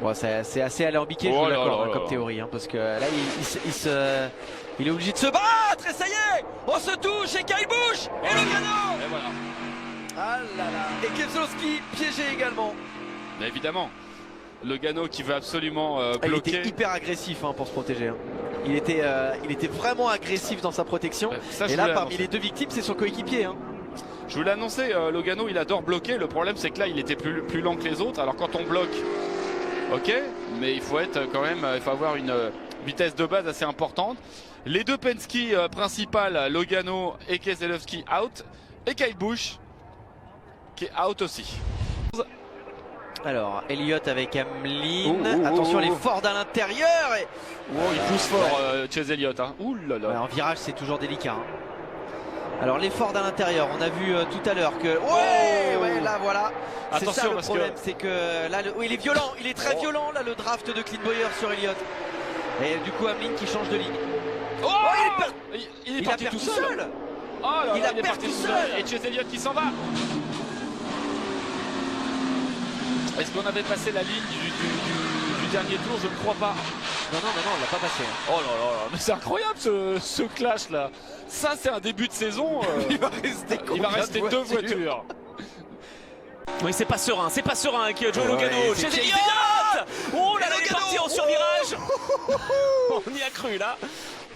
Bon, c'est assez alambiqué, je suis d'accord, comme théorie, hein, parce que là, il est obligé de se battre, et ça y est, on se touche, et Kyle Busch, et Logano. Et voilà. Ah là là, et Keselowski piégé également. Mais évidemment, Logano qui veut absolument bloquer. Il était hyper agressif hein, pour se protéger. Hein. Il était vraiment agressif dans sa protection. Ça, et là, parmi les deux victimes, c'est son coéquipier. Hein. Je vous l'ai annoncé, Logano, il adore bloquer. Le problème, c'est que là, il était plus lent que les autres. Alors quand on bloque, ok, mais il faut être quand même, il faut avoir une vitesse de base assez importante. Les deux Penske principales, Logano et Keselowski out, et Kyle Busch qui est out aussi. Alors, Elliott avec Hamlin. Attention, les Ford à l'intérieur. Et... il pousse fort, Chase Elliott. Hein. Ouh là là. Ouais, en virage, c'est toujours délicat. Hein. Alors, les Ford à l'intérieur, on a vu tout à l'heure que. Ouais, là, voilà. C'est ça le problème, c'est que là, il est violent. Il est très violent, là, le draft de Clint Bowyer sur Elliott. Et du coup, Hamlin qui change de ligne. Il est parti tout seul. Oh là il là, est parti tout seul. Et Chase Elliott qui s'en va. Est-ce qu'on avait passé la ligne du dernier tour? Je ne crois pas. Non, on l'a pas passé. Hein. Oh là là là, mais c'est incroyable ce clash là. Ça c'est un début de saison. Il va rester deux voitures. Oui, c'est pas serein avec Joey Logano. Chez Elliott. Oh là là, il est parti en survirage. On y a cru là.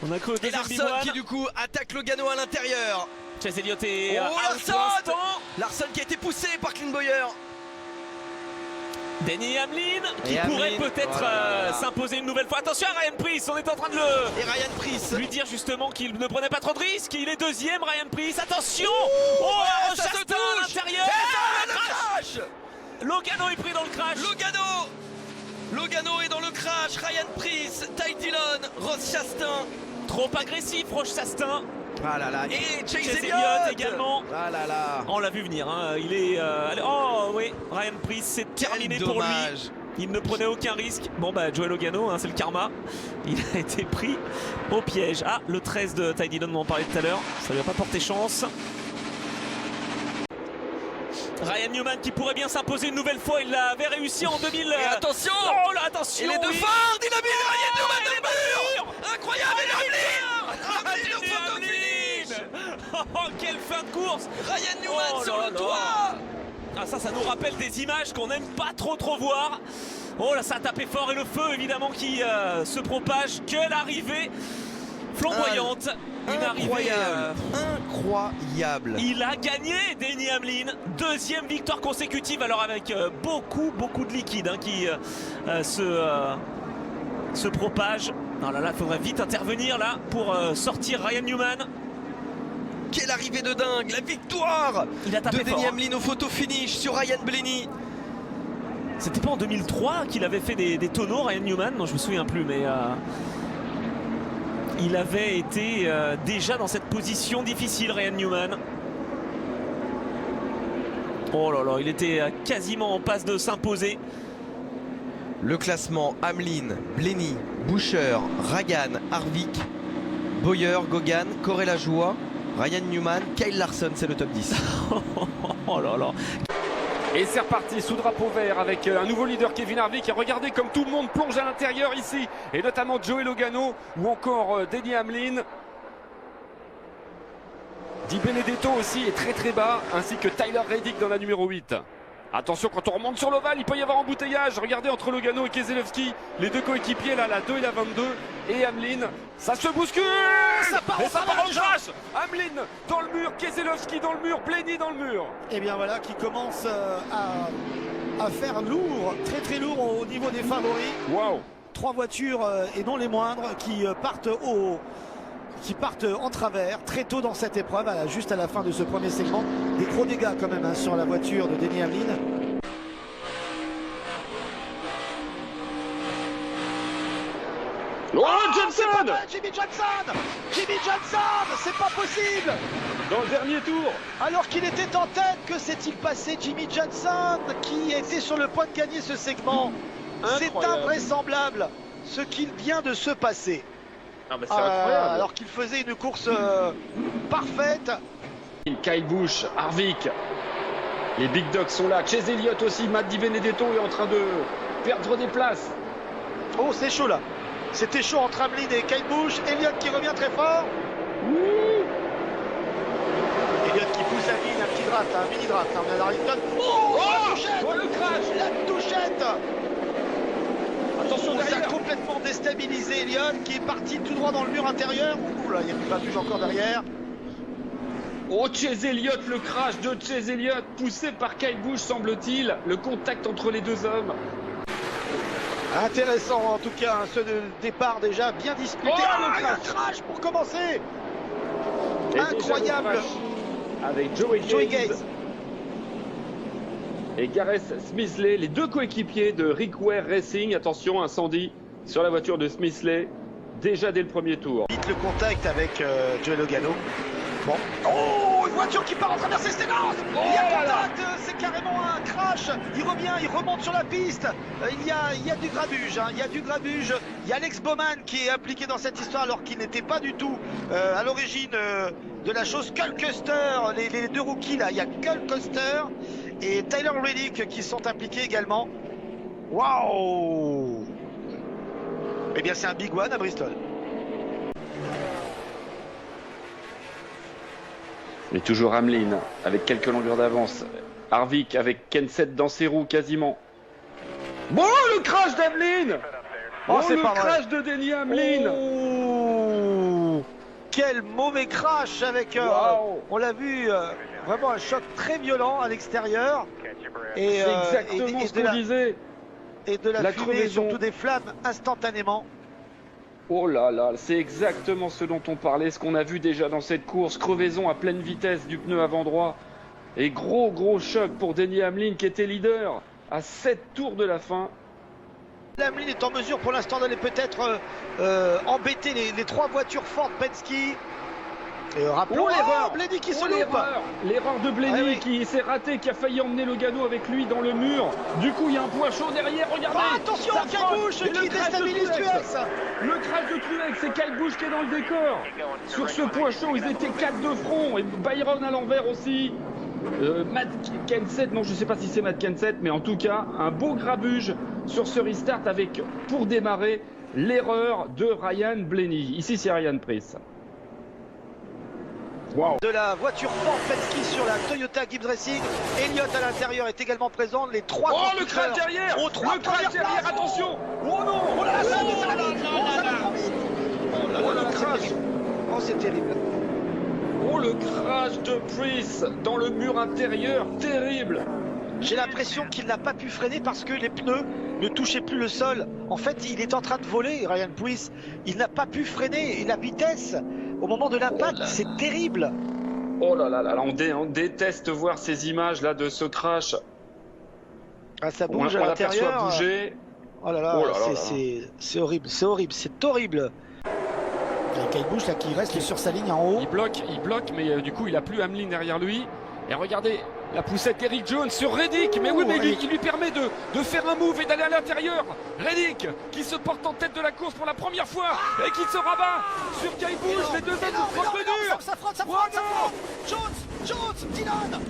On a cru au deuxième Larson qui du coup attaque Logano à l'intérieur. Chase Elliott est Larson qui a été poussé par Clint Bowyer. Denny Hamlin qui pourrait peut-être s'imposer une nouvelle fois. Attention à Ryan Preece, on est en train de Ryan Preece lui dire justement qu'il ne prenait pas trop de risques. Il est deuxième, Ryan Preece. Attention, ça se touche à l'intérieur. Logano est pris dans le crash. Logano est dans le crash. Ryan Preece, Ty Dillon, Ross Chastain. Trop agressif, Ross Chastain. Ah là là, et Chase Elliott également. Ah là là. On l'a vu venir, hein. Il est. Oh oui, Ryan Preece, c'est terminé pour lui. Il ne prenait aucun risque. Bon bah Joey Logano, hein, c'est le karma. Il a été pris au piège. Ah, le 13 de Ty Dillon, on en parlait tout à l'heure. Ça lui a pas porté chance. Ryan Newman qui pourrait bien s'imposer une nouvelle fois. Il l'avait réussi en 2000. Et attention. Oh là, attention. Et les deux Ford, il a mis Ryan Newman dans le mur. Incroyable, Hamlin au photo finish. Oh, quelle fin de course. Ryan Newman sur le toit. Ah ça nous rappelle des images qu'on n'aime pas trop voir. Oh là, ça a tapé fort et le feu évidemment qui se propage. Quelle arrivée flamboyante. Une arrivée incroyable. Il a gagné, Denny Hamlin. Deuxième victoire consécutive, alors avec beaucoup de liquide hein, qui se propage. Oh là là, il faudrait vite intervenir là pour sortir Ryan Newman. Quelle arrivée de dingue, la victoire de Denny Hamlin au photo finish sur Ryan Blaney. C'était pas en 2003 qu'il avait fait des tonneaux, Ryan Newman? Non, je me souviens plus, mais il avait été déjà dans cette position difficile, Ryan Newman. Oh là là, il était quasiment en passe de s'imposer. Le classement: Hamlin, Blaney, Buescher, Ragan, Harvick, Bowyer, Gogan, Correa-Joie, Ryan Newman, Kyle Larson, c'est le top 10. Oh là là. Et c'est reparti sous drapeau vert avec un nouveau leader, Kevin Harvick. Et regardez comme tout le monde plonge à l'intérieur ici. Et notamment Joey Logano ou encore Denny Hamlin. Di Benedetto aussi est très bas, ainsi que Tyler Reddick dans la numéro 8. Attention, quand on remonte sur l'ovale, il peut y avoir embouteillage. Regardez entre Logano et Keselowski, les deux coéquipiers là, la 2 et la 22. Et Hamlin, ça se bouscule. Ça part en crash. Hamlin dans le mur, Keselowski dans le mur, Blaney dans le mur. Et bien voilà qui commence à faire lourd, très lourd au niveau des favoris. Waouh. 3 voitures et non les moindres qui partent en travers très tôt dans cette épreuve, juste à la fin de ce premier segment. Des gros dégâts quand même hein, sur la voiture de Denny Hamlin. Oh, Johnson! Jimmy Johnson, c'est pas possible. Dans le dernier tour. Alors qu'il était en tête, que s'est-il passé? Jimmy Johnson qui était sur le point de gagner ce segment. C'est invraisemblable ce qu'il vient de se passer. Ah bah c'est incroyable. Alors qu'il faisait une course parfaite. Kyle Busch, Harvick, les Big Dogs sont là, Chase Elliott aussi, Matt Di Benedetto est en train perdre des places. Oh, c'est chaud là. C'était chaud entre Hamlin et Kyle Busch. Elliott qui revient très fort. Elliott qui pousse Hamlin, un petit draft, un mini draft. On a Darlington. Oh, la touchette, le crash. La touchette. Attention derrière. Ça a complètement déstabilisé Elliott qui est parti tout droit dans le mur intérieur. Ouh là, il y a du grabuge encore derrière. Oh, Chase Elliott, le crash de Chase Elliott, poussé par Kyle Busch, semble-t-il. Le contact entre les deux hommes. Intéressant en tout cas, hein, ce départ déjà bien disputé. Oh, le crash pour commencer. Et incroyable. Avec Joey Gates et Gareth Smithley, les deux coéquipiers de Rick Ware Racing. Attention, incendie sur la voiture de Smithley, déjà dès le premier tour. Vite le contact avec Joey Logano. Bon. Oh, une voiture qui part en traverser Stellars. Il y a contact, c'est carrément un crash. Il revient, il remonte sur la piste. Il y a du grabuge, hein. Il y a du grabuge. Il y a Alex Bowman qui est impliqué dans cette histoire alors qu'il n'était pas du tout à l'origine de la chose. Cole Custer, les deux rookies là, il y a Cole Custer et Tyler Reddick qui sont impliqués également. Waouh! Eh bien c'est un big one à Bristol. Et toujours Hamlin avec quelques longueurs d'avance. Harvick avec Kenseth dans ses roues quasiment. Bon, le crash d'Hamlin. Oh, c'est le pas crash vrai. de Denny Hamlin. Oh, quel mauvais crash avec... Wow. On l'a vu, vraiment un choc très violent à l'extérieur. Et, C'est exactement ce qu'on disait. Et de la fumée, crevaison. surtout des flammes instantanément. Oh là là, c'est exactement ce dont on parlait, ce qu'on a vu déjà dans cette course. Crevaison à pleine vitesse du pneu avant droit. Et gros choc pour Denny Hamlin qui était leader à 7 tours de la fin. Hamlin est en mesure pour l'instant d'aller peut-être embêter les trois voitures Ford Penske. Et rappelons l'erreur, Blaney qui se loupe. L'erreur de Blaney oui. qui s'est raté, qui a failli emmener Logano avec lui dans le mur. Du coup, il y a un poids chaud derrière, regardez. Attention, ça Kyle frotte. Busch Et qui le crash de déstabilise Truex. Truex. Le crash de Truex, c'est Kyle Busch qui est dans le décor. Sur ce poids chaud, ils étaient 4 de front. Et Byron à l'envers aussi. Matt Kenseth, non je ne sais pas si c'est Matt Kenseth, mais en tout cas un beau grabuge sur ce restart avec pour démarrer l'erreur de Ryan Blaney. Ici c'est Ryan Preece. Wow. De la voiture Ford Penske sur la Toyota Gibbs Racing. Elliott à l'intérieur est également présent. Les trois Le crash derrière. Oh, Le crash derrière, attention. Oh non. Oh là là, ça va vite. Ça va trop vite. Oh le crash. Oh c'est terrible. Oh le crash de Preece dans le mur intérieur, terrible. J'ai l'impression qu'il n'a pas pu freiner parce que les pneus ne touchaient plus le sol. En fait, il est en train de voler, Ryan Preece. Il n'a pas pu freiner. Et la vitesse, au moment de l'impact, c'est terrible. Oh là là là, on déteste voir ces images là de ce crash. Ah, ça bouge on à l'aperçoit l'intérieur. bouger. Oh là là, c'est horrible, c'est horrible, c'est horrible. Il y a Kyle Busch là qui reste sur sa ligne en haut. Il bloque, mais du coup il a plus Hamlin derrière lui. Et regardez la poussette d'Eric Jones sur Reddick. Mais oui, mais lui qui lui permet de faire un move et d'aller à l'intérieur. Reddick qui se porte en tête de la course pour la première fois et qui se rabat sur Kyle Busch. Les deux hommes se frottent le mur. Ça frotte. Jones, Dylan.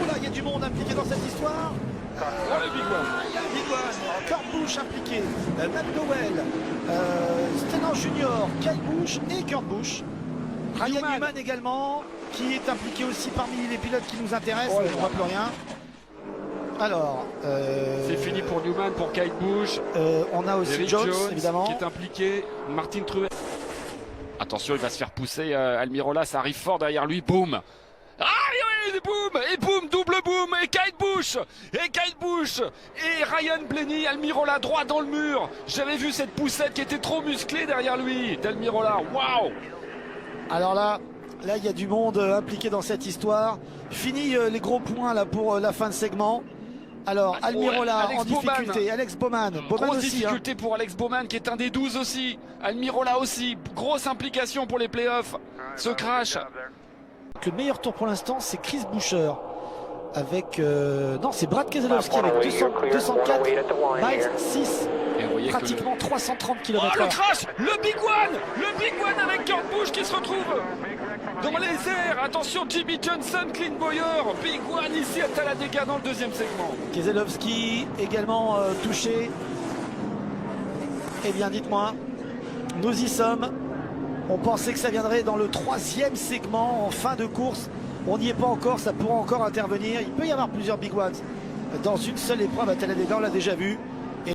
Oh là, il y a du monde impliqué dans cette histoire. Le big one. Il y a Big One, Kurt Busch impliqué, McDowell, Stenner Junior, Kyle Busch et Kurt Busch. Ryan Newman également, qui est impliqué aussi parmi les pilotes qui nous intéressent, on ne voit plus rien. Alors, c'est fini pour Newman, pour Kyle Busch. On a aussi Eric Jones évidemment. qui est impliqué, Martin Truex. Attention, il va se faire pousser Almirola, ça arrive fort derrière lui, boum. Ah oui, boum, double boum, et Kyle Busch, et Ryan Blaney, Almirola droit dans le mur. J'avais vu cette poussette qui était trop musclée derrière lui, d'Almirola, waouh. Alors là il y a du monde impliqué dans cette histoire. Fini les gros points là pour la fin de segment. Alors Almirola en difficulté, Alex Bowman. Grosse aussi, difficulté pour Alex Bowman qui est un des 12 aussi. Almirola aussi, grosse implication pour les playoffs. Ce crash. Le meilleur tour pour l'instant c'est Chris Buescher avec non c'est Brad Keselowski avec 204 miles 6 pratiquement 330 km/h. Oh le crash, le big one avec Kurt Busch qui se retrouve dans les airs. Attention, Jimmy Johnson, Clint Bowyer, Big One ici à Talladega dans le deuxième segment. Keselowski également touché. Eh bien, dites-moi, nous y sommes. On pensait que ça viendrait dans le troisième segment en fin de course. On n'y est pas encore, ça pourra encore intervenir. Il peut y avoir plusieurs Big Ones dans une seule épreuve à Talladega, on l'a déjà vu.